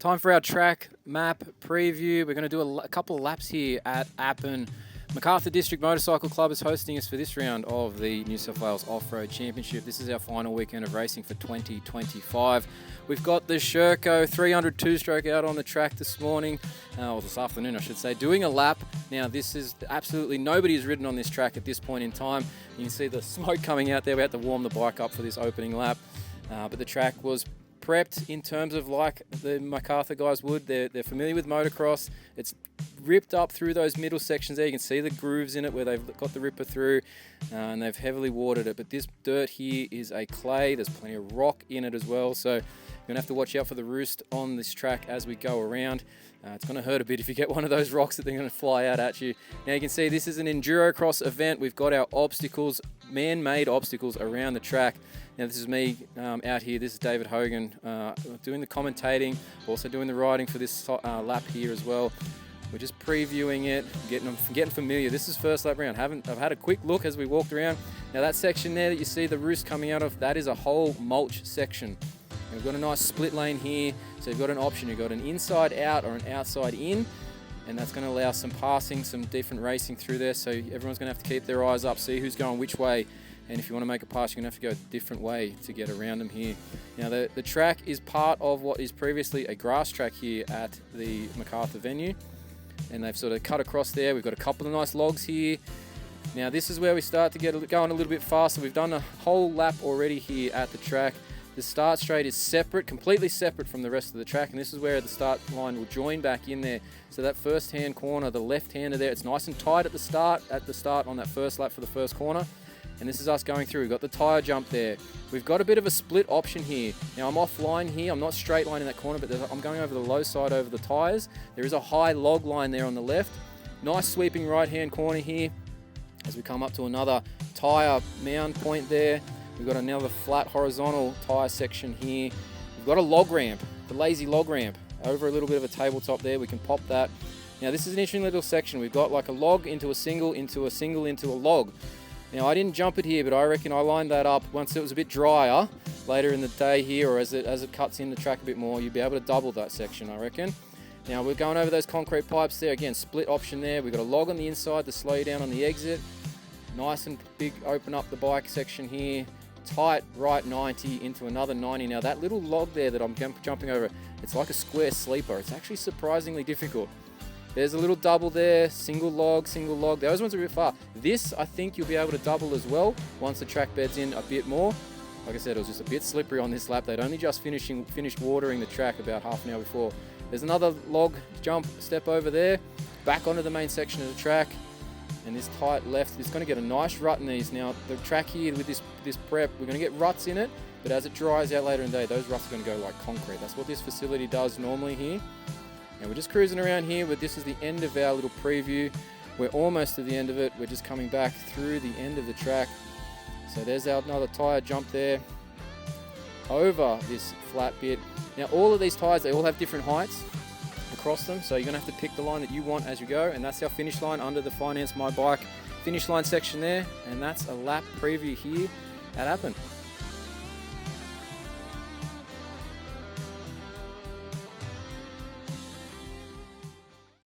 Time for our track map preview. We're going to do a couple of laps here at Appin. Macarthur District Motorcycle Club is hosting us for this round of the New South Wales Off-Road Championship. This is our final weekend of racing for 2025. We've got the Sherco 300 two-stroke out on the track this morning, or this afternoon I should say, doing a lap. Now this is absolutely nobody has ridden on this track at this point in time. You can see the smoke coming out there. We had to warm the bike up for this opening lap, but the track was prepped in terms of like the Macarthur guys would. They're familiar with motocross. It's ripped up through those middle sections there. You can see the grooves in it where they've got the ripper through, and they've heavily watered it. But this dirt here is a clay. There's plenty of rock in it as well, so you're gonna have to watch out for the roost on this track as we go around. It's going to hurt a bit if you get one of those rocks that they're going to fly out at you. Now you can see this is an enduro cross event. We've got our obstacles, man-made obstacles around the track. Now this is me out here. This is David Hogan doing the commentating, also doing the riding for this lap here as well. We're just previewing it, getting familiar. This is first lap round. I've had a quick look as we walked around. Now that section there that you see the roost coming out of, that is a whole mulch section. And we've got a nice split lane here, so you've got an option. You've got an inside out or an outside in, and that's going to allow some passing, some different racing through there. So everyone's going to have to keep their eyes up, see who's going which way. And if you want to make a pass, you're going to have to go a different way to get around them here. Now the track is part of what is previously a grass track here at the Macarthur venue, and they've sort of cut across there. We've got a couple of nice logs here. Now this is where we start to get going a little bit faster. We've done a whole lap already here at the track. The start straight is separate, completely separate from the rest of the track, and this is where the start line will join back in there. So that first hand corner, the left hander there, it's nice and tight at the start on that first lap for the first corner. And this is us going through. We've got the tyre jump there. We've got a bit of a split option here. Now I'm offline here, I'm not straight line in that corner, but I'm going over the low side over the tyres. There is a high log line there on the left. Nice sweeping right hand corner here as we come up to another tyre mound point there. We've got another flat horizontal tyre section here. We've got a log ramp, the lazy log ramp, over a little bit of a tabletop there. We can pop that. Now this is an interesting little section. We've got like a log into a single, into a single, into a log. Now I didn't jump it here, but I reckon I lined that up once it was a bit drier later in the day here, or as it cuts in the track a bit more, you'll be able to double that section, I reckon. Now we're going over those concrete pipes there. Again, split option there. We've got a log on the inside to slow you down on the exit. Nice and big, open up the bike section here. Tight right 90 into another 90. Now that little log there that I'm jumping over, it's like a square sleeper. It's actually surprisingly difficult. There's a little double there, single log. Those ones are a bit far. This, I think you'll be able to double as well once the track bed's in a bit more. Like I said, it was just a bit slippery on this lap. They'd only just finished watering the track about half an hour before. There's another log jump step over there, back onto the main section of the track. And this tight left is going to get a nice rut in these. Now the track here with this prep, we're going to get ruts in it, but as it dries out later in the day, those ruts are going to go like concrete. That's what this facility does normally here. And we're just cruising around here, but this is the end of our little preview. We're almost to the end of it. We're just coming back through the end of the track. So there's another tyre jump there over this flat bit. Now all of these tyres, they all have different heights across them, so you're going to have to pick the line that you want as you go, and that's our finish line under the Finance My Bike finish line section there, and that's a lap preview here at Appin.